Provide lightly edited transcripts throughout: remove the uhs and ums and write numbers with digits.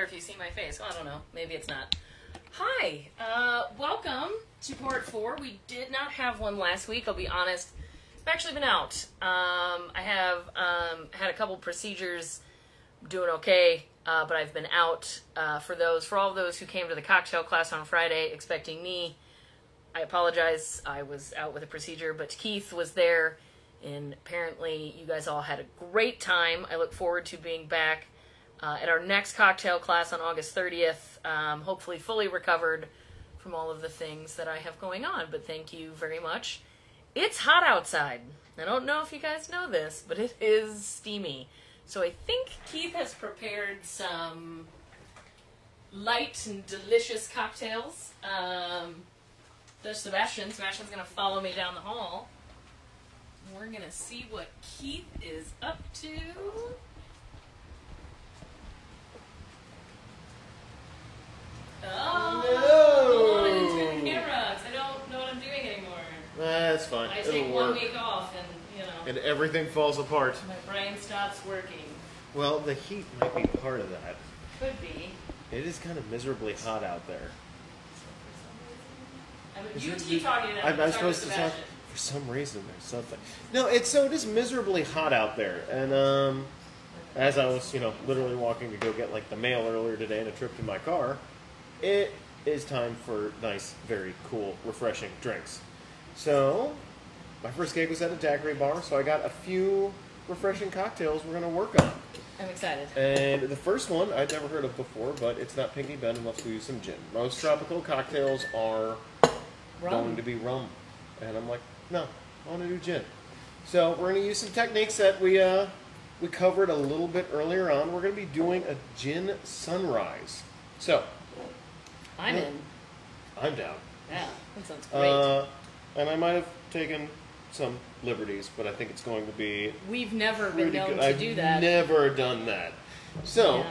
if you see my face. Well, I don't know. Maybe it's not. Hi. Welcome to part 4. We did not have one last week. I'll be honest. I've actually been out. I have had a couple procedures. Doing okay, but I've been out. For all of those who came to the cocktail class on Friday expecting me, I apologize. I was out with a procedure, but Keith was there, and apparently you guys all had a great time. I look forward to being back at our next cocktail class on August 30th, hopefully fully recovered from all of the things that I have going on, but thank you very much. It's hot outside. I don't know if you guys know this, but it is steamy. So I think Keith has prepared some light and delicious cocktails. There's Sebastian. Sebastian's going to follow me down the hall. We're going to see what Keith is up to. Oh, I didn't turn the camera because I don't know what I'm doing anymore. That's fine. I take 1 week off and, and everything falls apart. My brain stops working. Well, the heat might be part of that. Could be. It is kind of miserably hot out there. You keep talking to them. I'm supposed to talk. For some reason, there's something. No, it is miserably hot out there. And as I was, literally walking to go get like the mail earlier today in a trip to my car, it is time for nice, very cool, refreshing drinks. So, my first gig was at a daiquiri bar, so I got a few refreshing cocktails we're going to work on. I'm excited. And the first one I'd never heard of before, but it's not Pinky Ben unless we use some gin. Most tropical cocktails are going to be rum. And I'm like, no, I want to do gin. So we're going to use some techniques that we covered a little bit earlier on. We're going to be doing a gin sunrise. So. I'm in. I'm down. Yeah, that sounds great. And I might have taken some liberties, but I think it's going to be We've never been known to do that. I've never done that. So,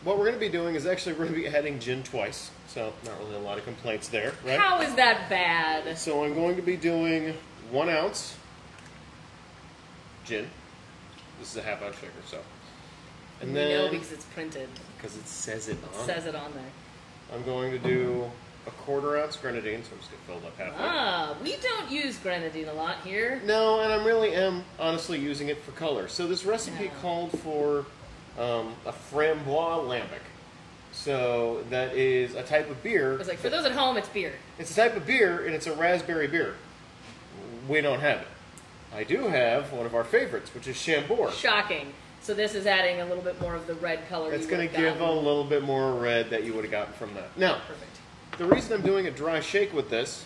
what we're going to be doing is actually we're going to be adding gin twice. So, not really a lot of complaints there, right? How is that bad? So, I'm going to be doing 1 ounce gin. This is a half-ounce shaker, so. And we know because it's printed. Because it says it on. It says it on there. I'm going to do a 1/4 ounce grenadine, so I'm just going to fill it up halfway. We don't use grenadine a lot here. No, and I really am honestly using it for color. So this recipe called for a framboise lambic. So that is a type of beer. It's like, for those at home, it's beer. It's a type of beer, and it's a raspberry beer. We don't have it. I do have one of our favorites, which is Chambord. Shocking. So this is adding a little bit more of the red color. It's going to give a little bit more red that you would have gotten from that. Now, perfect. The reason I'm doing a dry shake with this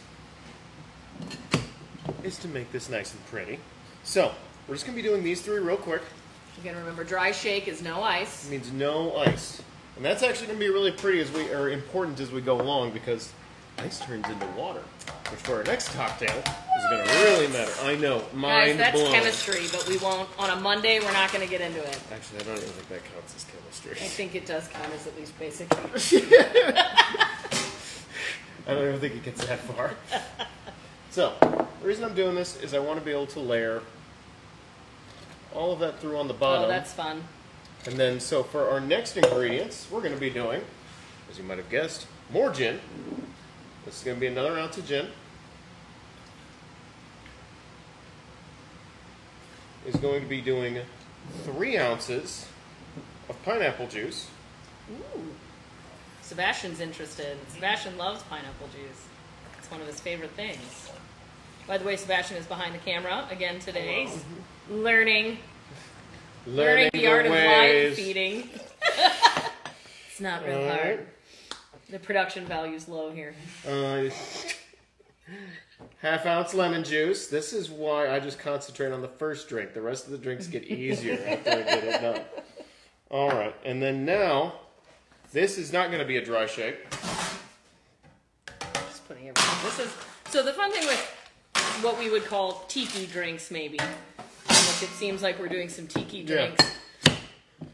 is to make this nice and pretty. So, we're just going to be doing these 3 real quick. Again, remember, dry shake is no ice. It means no ice. And that's actually going to be really pretty important as we go along because ice turns into water, which for our next cocktail is going to really matter. I know, mind Guys, that's blown. chemistry, but we won't, on a Monday, we're not going to get into it. Actually, I don't even think that counts as chemistry. I think it does count as at least basic chemistry. I don't even think it gets that far. So, the reason I'm doing this is I want to be able to layer all of that through on the bottom. Oh, that's fun. And then, so for our next ingredients, we're going to be doing, as you might have guessed, more gin. This is going to be another ounce of gin. Is going to be doing 3 ounces of pineapple juice. Ooh. Sebastian's interested. Sebastian loves pineapple juice. It's one of his favorite things. By the way, Sebastian is behind the camera again today. He's learning the art of live feeding. It's not real hard. The production value's low here. Half-ounce lemon juice. This is why I just concentrate on the first drink. The rest of the drinks get easier after I get it done. All right, and then now, this is not going to be a dry shake. Just putting everything. So the fun thing with what we would call tiki drinks, maybe, which it seems like we're doing some tiki drinks. Yeah.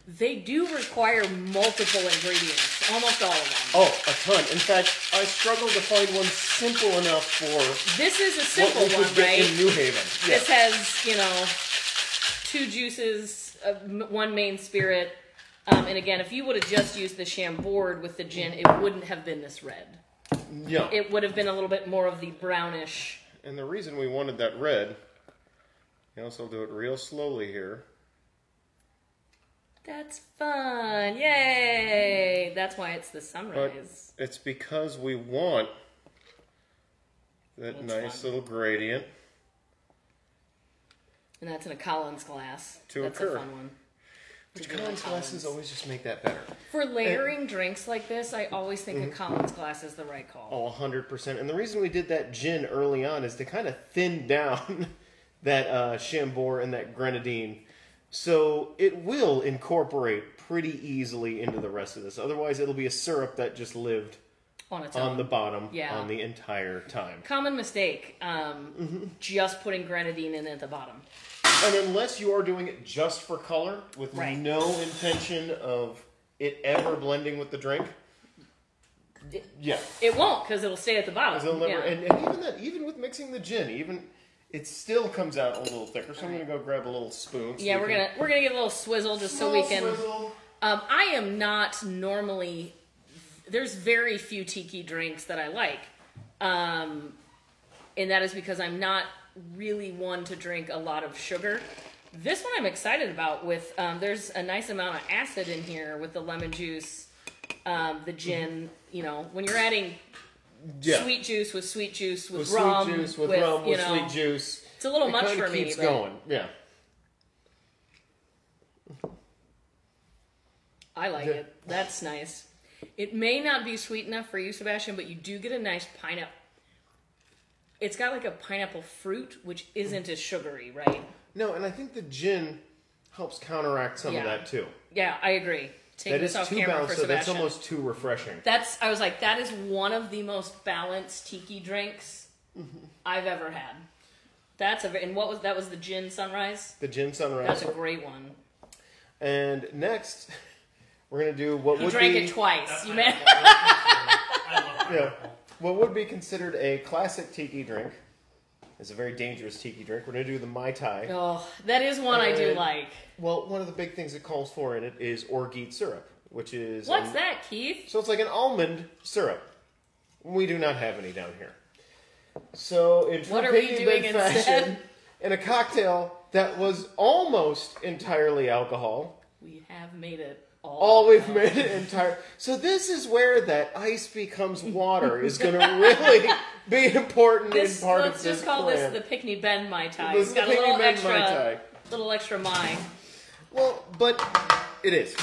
They do require multiple ingredients, almost all of them. Oh, a ton. In fact, I struggled to find one simple enough for this is a simple what we one, could get right? in New Haven. Yeah. This has, 2 juices, 1 main spirit, And again, if you would have just used the Chambord with the gin, it wouldn't have been this red. Yeah. It would have been a little bit more of the brownish. And the reason we wanted that red, you also do it real slowly here. That's fun. Yay! That's why it's the sunrise. But it's because we want that nice little gradient And that's in a Collins glass. That's occur. a fun one. Which Collins glasses always just make that better. For layering drinks like this, I always think a Collins glass is the right call. Oh, 100%. And the reason we did that gin early on is to kind of thin down that Chambord and that grenadine. So it will incorporate pretty easily into the rest of this. Otherwise, it'll be a syrup that just lived on its own. On the bottom Yeah. on the entire time. Common mistake. Just putting grenadine in at the bottom. And unless you are doing it just for color, with Right. no intention of it ever blending with the drink, yeah. It won't, because it'll stay at the bottom. It'll never, Yeah. and even that, even with mixing the gin, it still comes out a little thicker. So I'm gonna go grab a little spoon. So Yeah, we're gonna get a little swizzle just so we can. Swizzle. I am not normally. There's very few tiki drinks that I like, and that is because I'm not really one to drink a lot of sugar. This one I'm excited about. With there's a nice amount of acid in here with the lemon juice, the gin. You know, when you're adding sweet juice with sweet juice with rum, sweet juice with rum you with know, sweet juice. It's a little It much kinda for me. keeps But going. Yeah. I like it. That's nice. It may not be sweet enough for you, Sebastian, but you do get a nice pineapple. It's got like a pineapple fruit, which isn't as sugary, right? No, and I think the gin helps counteract some of Yeah. that too. Yeah, I agree. Take That this is off too camera for balanced. So that's Sebastian. almost too refreshing. I was like, that is one of the most balanced tiki drinks I've ever had. And that was the gin sunrise? The gin sunrise. That's a great one. And next, we're gonna do what You would drank be it twice. You may. yeah, what would be considered a classic tiki drink. It's a very dangerous tiki drink. We're gonna do the Mai Tai. Oh, that is one I do like. Well, one of the big things it calls for in it is orgeat syrup, which is What's that, Keith? So it's like an almond syrup. We do not have any down here. So in true What are we Piggy doing Bank instead? fashion, in a cocktail that was almost entirely alcohol, We have made it all we've made it entire. So this is where that ice becomes water is going to really be important in part of Let's this just call plan. this the Pickney Bend Mai Tai. This It's is got the a little Pickney Bend extra, Mai Tai. little extra Mai. Well, but it is.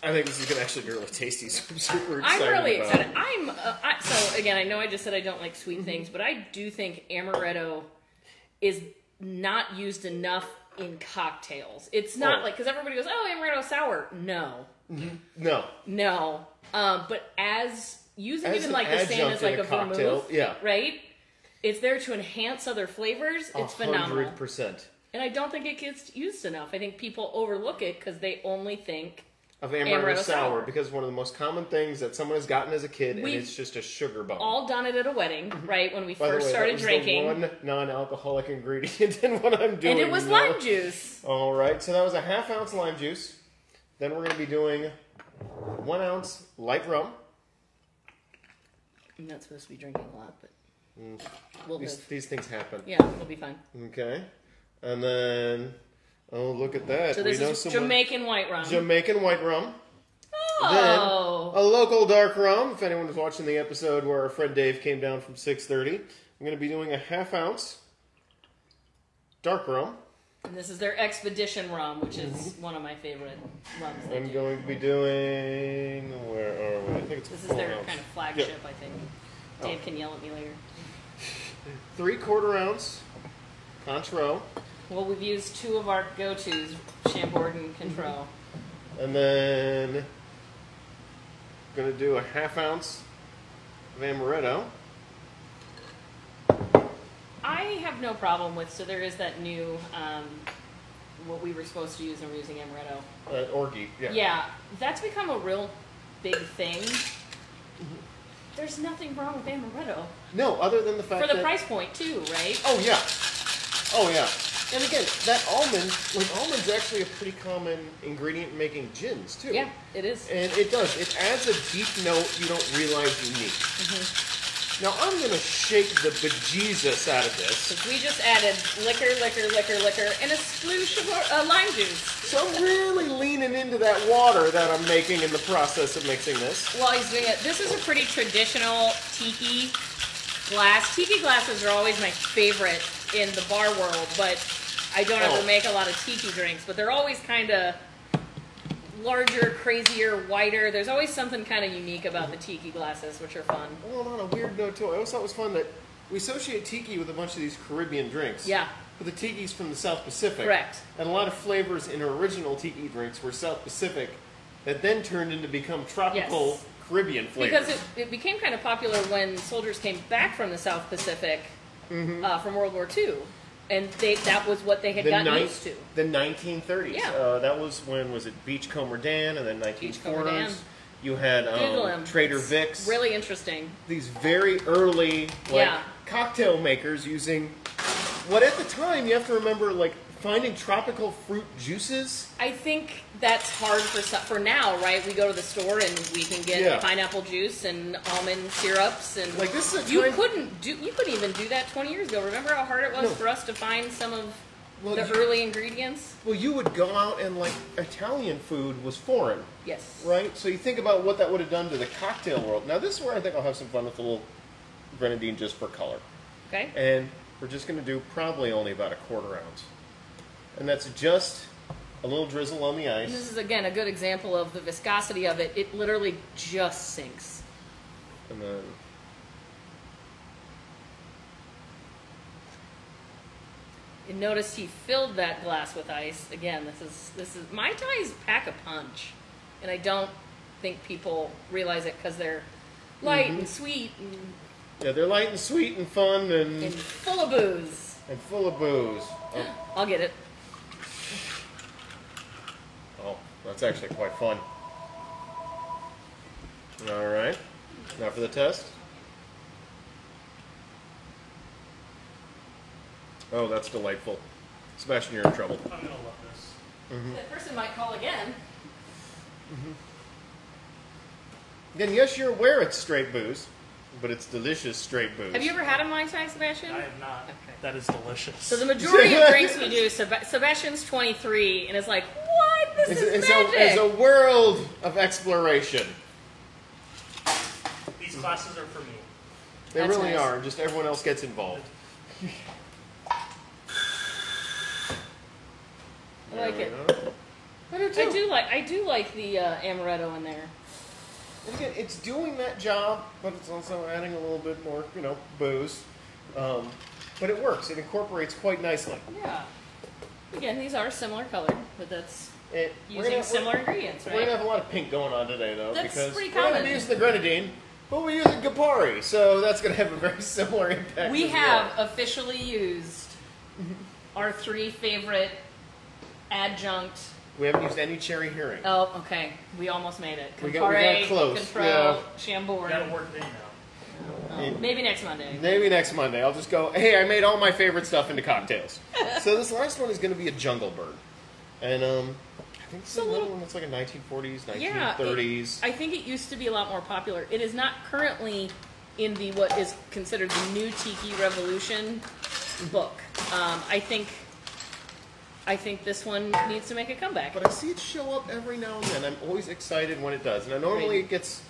I think this is going to actually be really tasty, so I'm super excited. I'm really about excited. it. So again, I know I just said I don't like sweet things, but I do think amaretto is not used enough in cocktails. It's not like, because everybody goes, oh, amaretto sour. No. No. But as using As even an like the same adjunct as like in a a cocktail, vermouth, yeah. right? It's there to enhance other flavors. It's phenomenal. 100%. And I don't think it gets used enough. I think people overlook it because they only think Of amaretto sour, sour. because one of the most common things that someone has gotten as a kid, and We've it's just a sugar bomb. all done it at a wedding, right? When we By the first way, started that was drinking. the one non-alcoholic ingredient in what I'm doing. And it was now. lime juice. All right, so that was a ½ ounce lime juice. Then we're going to be doing 1 ounce light rum. I'm not supposed to be drinking a lot, but we'll live. These things happen. Yeah, we'll be fine. Okay, and then look at that. So this we know is someone- Jamaican white rum. Jamaican white rum. Oh. Then a local dark rum. If anyone was watching the episode where our friend Dave came down from 6:30, I'm going to be doing a ½ ounce dark rum. And this is their Expedition rum, which is one of my favorite rums. they I'm do. going to be doing, where are we? I think it's This is 4 their ounce. kind of flagship, I think. Dave can yell at me later. 3/4 ounce Cointreau. Well, we've used two of our go-tos, Chambord and Cointreau. And then going to do a ½ ounce of amaretto. I have no problem with, so there is that new, what we were supposed to use and we're using amaretto. Orgeat, yeah. Yeah, that's become a real big thing. There's nothing wrong with amaretto. No, other than the fact For the that... price point, too, right? Oh, yeah. Oh, yeah. And again, that almond, almond's actually a pretty common ingredient in making gins, too. Yeah, it is. And it does. It adds a deep note you don't realize you need. Now, I'm going to shake the bejesus out of this. Because we just added liquor, and a sploosh of lime juice. So I'm really leaning into that water that I'm making in the process of mixing this. While he's doing it, this is a pretty traditional tiki glass. Tiki glasses are always my favorite in the bar world, but I don't ever make a lot of tiki drinks. But they're always kind of larger, crazier, whiter. There's always something kind of unique about the tiki glasses, which are fun. Well, on a weird note, too, I always thought it was fun that we associate tiki with a bunch of these Caribbean drinks. Yeah. But the tiki's from the South Pacific. Correct. And a lot of flavors in original tiki drinks were South Pacific that then turned into become tropical Caribbean flavors. Because it became kind of popular when soldiers came back from the South Pacific from World War II. And that was what they had gotten used to. The 1930s. Yeah. That was when, was it Beachcomber Dan, and then 1940s. Beachcomber Dan. You had Trader It's Vic's. really interesting. These very early cocktail makers using what at the time, you have to remember, finding tropical fruit juices. I think that's hard for now, right? We go to the store and we can get pineapple juice and almond syrups, and this is you couldn't even do that 20 years ago. Remember how hard it was for us to find some of the early ingredients? Well, you would go out and Italian food was foreign. Yes. Right? So you think about what that would have done to the cocktail world. Now this is where I think I'll have some fun with a little grenadine just for color. Okay. And we're just going to do probably only about 1/4 ounce. And that's just a little drizzle on the ice. And this is, again, a good example of the viscosity of it. It literally just sinks. And then... And notice he filled that glass with ice. Again, this is Mai Tais pack a punch. And I don't think people realize it because they're light and sweet. Yeah, they're light and sweet and fun and full of booze. And full of booze. Oh. I'll get it. Oh, that's actually quite fun. All right. Now for the test. Oh, that's delightful. Sebastian, you're in trouble. I'm going to love this. That person might call again. Again, yes, you're aware it's straight booze, but it's delicious straight booze. Have you ever had a Mai Tai, Sebastian? I have not. Okay. That is delicious. So the majority of drinks we do, Sebastian's 23 and is like, what? This is magic. It's a world of exploration. These classes are for me. They That's really nice. are. Just everyone else gets involved. I like it. I do too. I do like the amaretto in there. And again, it's doing that job, but it's also adding a little bit more, booze. But it works. It incorporates quite nicely. Yeah. Again, these are similar colored, but that's We're using similar ingredients, right? We're going to have a lot of pink going on today, though. That's because pretty we're going to common. be using the grenadine, but we're using Campari, so that's going to have a very similar impact. We as have well. officially used our 3 favorite adjunct. We haven't used any cherry herring. Oh, okay. We almost made it. We got close. Control, Yeah. Chambord. Got to work it in now. Maybe next Monday. Maybe next Monday. I'll just go, hey, I made all my favorite stuff into cocktails. So this last one is going to be a Jungle Bird. And I think this is another one that's like a 1940s, 1930s. I think it used to be a lot more popular. It is not currently in what is considered the new Tiki Revolution book. I think this one needs to make a comeback. But I see it show up every now and then. I'm always excited when it does. Now, normally it gets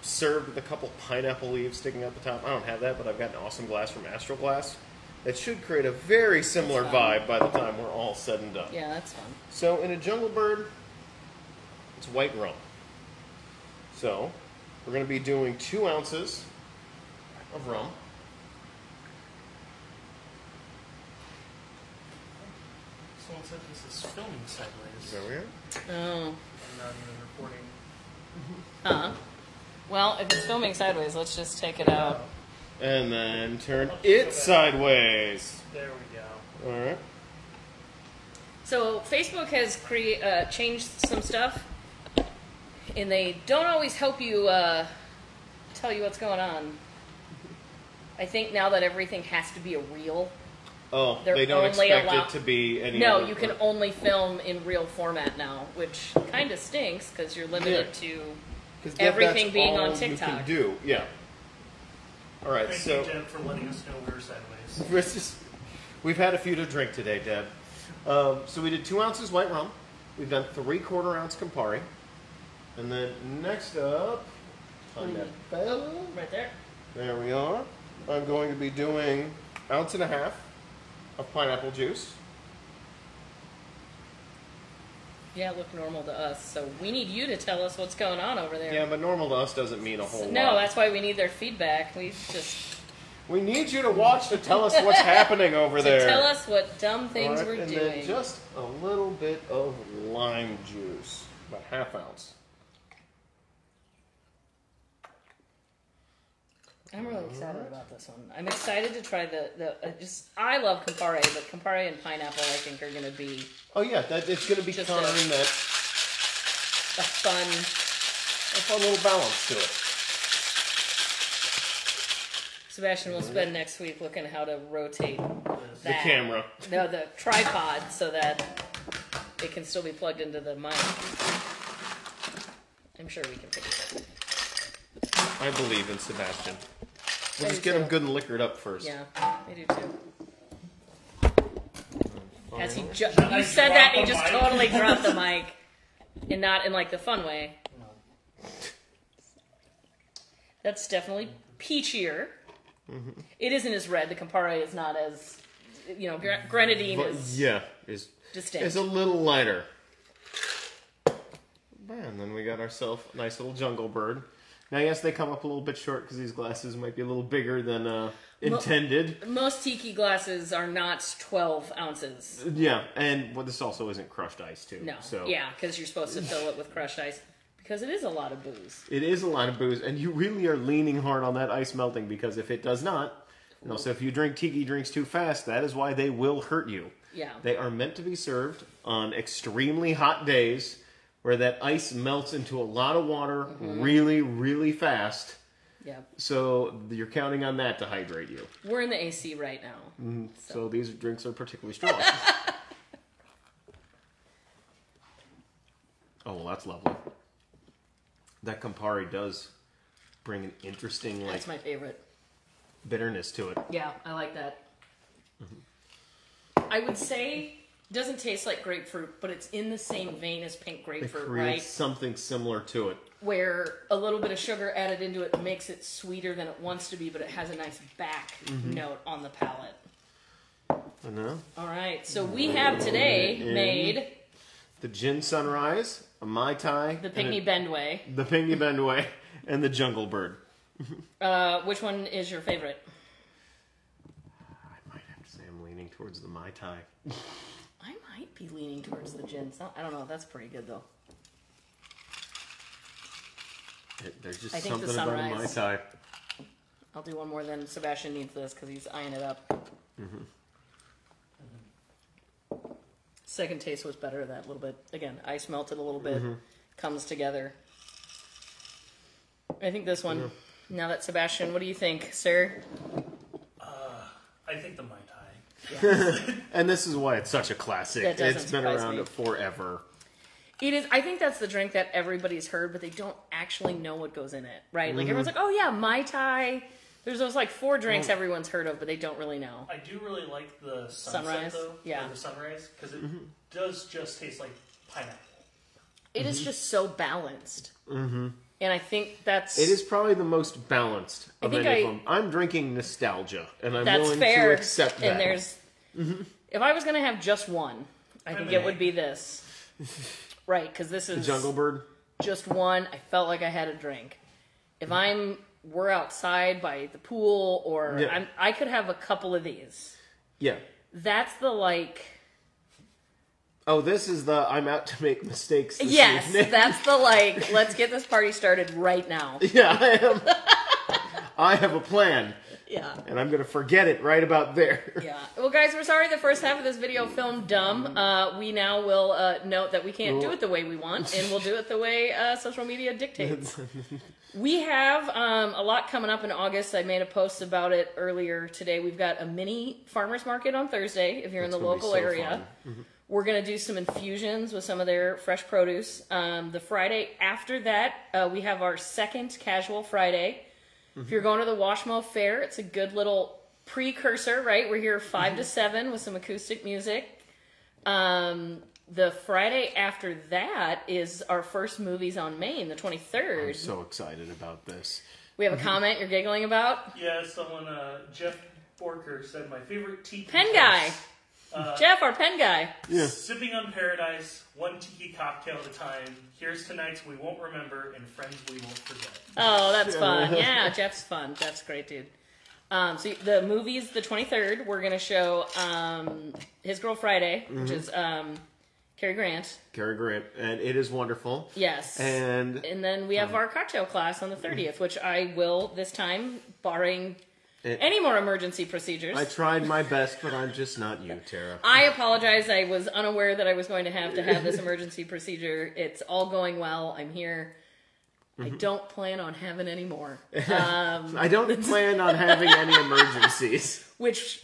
served with a couple pineapple leaves sticking out the top. I don't have that, but I've got an awesome glass from Astral Glass. That should create a very similar vibe by the time we're all said and done. Yeah, that's fun. So in a Jungle Bird, it's white rum. So we're going to be doing 2 ounces of rum. Someone said this is filming sideways. There we are. Oh. I'm not even recording. Well, if it's filming sideways, let's just take it out. And then turn it sideways. There we go. All right. So Facebook has changed some stuff, and they don't always help you tell you what's going on. I think now that everything has to be a reel, Oh, They're they don't only expect allowed- it to be any No, other- you can only film in real format now, which kind of stinks because you're limited Yeah. to 'Cause everything that's being all on you TikTok. can do, yeah. All right, Thank so you, Deb, for letting us know we were sideways. we've had a few to drink today, Deb. So we did 2 ounces white rum. We've done 3/4 ounce Campari. And then next up, pineapple. Right there. There we are. I'm going to be doing 1.5 ounces of pineapple juice. Yeah, it looked normal to us. So we need you to tell us what's going on over there. Yeah, but normal to us doesn't mean a whole lot. No, that's why we need their feedback. We need you to watch to tell us what's happening over there. Tell us what dumb things All right, we're and doing. then just a little bit of lime juice, about 1/2 ounce. I'm really excited about this one. I'm excited to try I love Campari, but Campari and pineapple I think are going to be Oh yeah, it's going to be Just kind a- that a fun. a fun little balance to it. Sebastian will spend next week looking how to rotate The that. camera. No, the tripod so that it can still be plugged into the mic. I'm sure we can fix it. I believe in Sebastian. We'll I just do get him too. good and liquored up first. Yeah, I do too. As he you said that and he just totally dropped the mic, and not in like the fun way. That's definitely peachier. Mm-hmm. It isn't as red. The Campari is not as, grenadine But is yeah, is distinct. a little lighter. And then we got ourselves a nice little jungle bird. Now, yes, they come up a little bit short because these glasses might be a little bigger than intended. Most tiki glasses are not 12 ounces. Yeah, and this also isn't crushed ice, too. No. So Yeah, because you're supposed to fill it with crushed ice. Because it is a lot of booze. it is a lot of booze, and you really are leaning hard on that ice melting because if it does not, so if you drink tiki drinks too fast, that is why they will hurt you. Yeah. They are meant to be served on extremely hot days where that ice melts into a lot of water really, really fast. Yeah. So you're counting on that to hydrate you. We're in the AC right now. So these drinks are particularly strong. Oh, well, that's lovely. That Campari does bring an interesting, That's my favorite. bitterness to it. Yeah, I like that. I would say it doesn't taste like grapefruit, but it's in the same vein as pink It grapefruit, creates right? something similar to it. Where a little bit of sugar added into it makes it sweeter than it wants to be, but it has a nice back note on the palate. I know. All right, so we have today made The Gin Sunrise, a Mai Tai, the Pygmy Bendway. the Pygmy Bendway, and the Jungle Bird. Which one is your favorite? I might have to say I'm leaning towards the Mai Tai. I might be leaning towards the gin. I don't know. That's pretty good though. There's just I think the something about a Mai Sunrise. Tai. I'll do one more then. Sebastian needs this because he's eyeing it up. Second taste was better. That little bit again. Ice melted a little bit. Comes together. I think this one. Now that Sebastian, what do you think, sir? I think the Mai Tai. And this is why it's such a classic. That doesn't It's been surprise around me. forever. It is. I think that's the drink that everybody's heard, but they don't actually know what goes in it, right? Like everyone's like, "Oh yeah, Mai Tai." There's those like 4 drinks everyone's heard of, but they don't really know. I do really like the sunset, Sunrise? though. Yeah. Or the sunrise, because it does just taste like pineapple. It is just so balanced, and I think that's It is probably the most balanced of think any I- of them. I'm drinking nostalgia, and I'm that's willing fair. to accept that. And there's, if I was gonna have just one, I think it would be this, right? Because this is Jungle Bird. just one. I felt like I had a drink. If we're outside by the pool, or Yeah. I could have a couple of these. Yeah. That's the like. Oh, this is the I'm out to make mistakes this Yes, evening. that's the like. Let's get this party started right now. Yeah, I am. I have a plan. Yeah. And I'm going to forget it right about there. Yeah. Well, guys, we're sorry the first half of this video filmed dumb. We now will note that we can't do it the way we want, and we'll do it the way social media dictates. We have a lot coming up in August. I made a post about it earlier today. We've got a mini farmer's market on Thursday if you're in the local area. We're going to do some infusions with some of their fresh produce. The Friday after that, we have our second Casual Friday. If you're going to the Washmo Fair, it's a good little precursor, right? We're here 5 to 7 with some acoustic music. The Friday after that is our first Movies on Main, the 23rd. I'm so excited about this. We have a comment you're giggling about? Yeah, someone, Jeff Borker said my favorite tiki Pen place, guy. Jeff, our pen guy. Yeah. Sipping on paradise, one tiki cocktail at a time. Here's tonight's we won't remember and friends we won't forget. Oh, that's fun. Yeah, Jeff's fun. Jeff's great, dude. So the movie's the 23rd. We're going to show His Girl Friday, which is Cary Grant. Cary Grant, and it is wonderful. Yes. And then we have our cocktail class on the 30th, which I will, this time, barring any more emergency procedures. I tried my best, but I'm just not you, Tara. I apologize. I was unaware that I was going to have this emergency procedure. It's all going well. I'm here. I don't plan on having any more. I don't plan on having any emergencies. Which,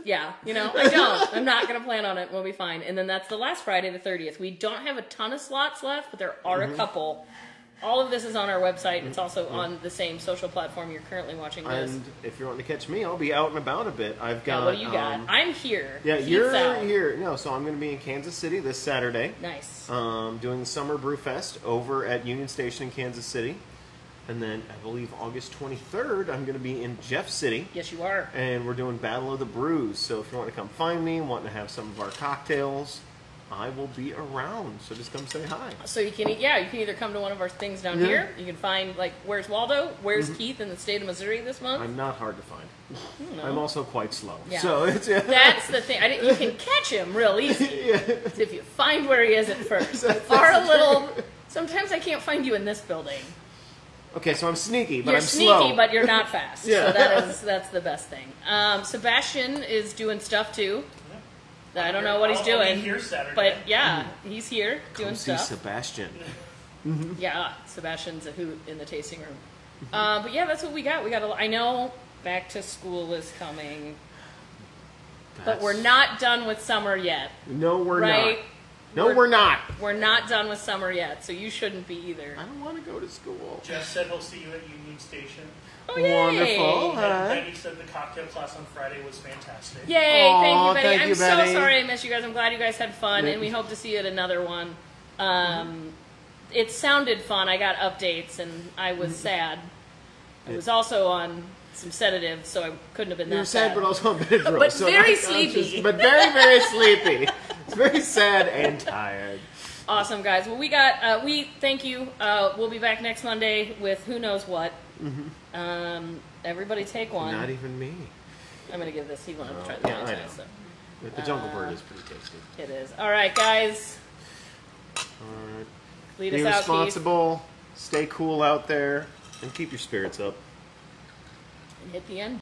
yeah, I don't. I'm not going to plan on it. We'll be fine. And then that's the last Friday, the 30th. We don't have a ton of slots left, but there are a couple. All of this is on our website. It's also on the same social platform you're currently watching this. And if you want to catch me, I'll be out and about a bit. I've got. Yeah, what do you got? I'm here. Yeah, Keith's you're out. here. No, so I'm going to be in Kansas City this Saturday. Nice. Doing the Summer Brew Fest over at Union Station in Kansas City. And then I believe August 23rd, I'm going to be in Jeff City. Yes, you are. And we're doing Battle of the Brews. So if you want to come find me, want to have some of our cocktails, I will be around. So just come say hi. So you can either come to one of our things down here. You can find, like, where's Waldo? Where's Keith in the state of Missouri this month? I'm not hard to find. No. I'm also quite slow. Yeah. So it's That's the thing. You can catch him real easy if you find where he is at first. Sometimes I can't find you in this building. Okay, so I'm sneaky, but You're I'm sneaky, slow. but you're not fast. Yeah. So that's the best thing. Sebastian is doing stuff too. I don't know what he's I'll doing, be here Saturday. but yeah, he's here doing Come see stuff. Sebastian. Yeah, Sebastian's a hoot in the tasting room. But yeah, that's what we got. I know back to school is coming, but we're not done with summer yet. No, we're right? not. No, we're not. We're not done with summer yet, so you shouldn't be either. I don't want to go to school. Jeff said he'll see you at Union Station. Oh, yay! Wonderful. And Betty said the cocktail class on Friday was fantastic. Yay! Aw, Thank you, Betty. thank you, I'm Betty. so sorry I missed you guys. I'm glad you guys had fun, and we hope to see you at another one. It sounded fun. I got updates, and I was sad. I was also on some sedatives, so I couldn't have been You're that sad, but also on Benadryl. But so very that's sleepy. but very, very sleepy. It's very sad and tired. Awesome, guys. Well, we thank you. We'll be back next Monday with who knows what. Everybody take one. Not even me. I'm going to give this. He wanted to try the Yeah, I Mai Tai, know. so But the Jungle Bird is pretty tasty. it is. All right, guys. All right. Lead Be us out, Keith. responsible. Stay cool out there, and keep your spirits up. And hit the end.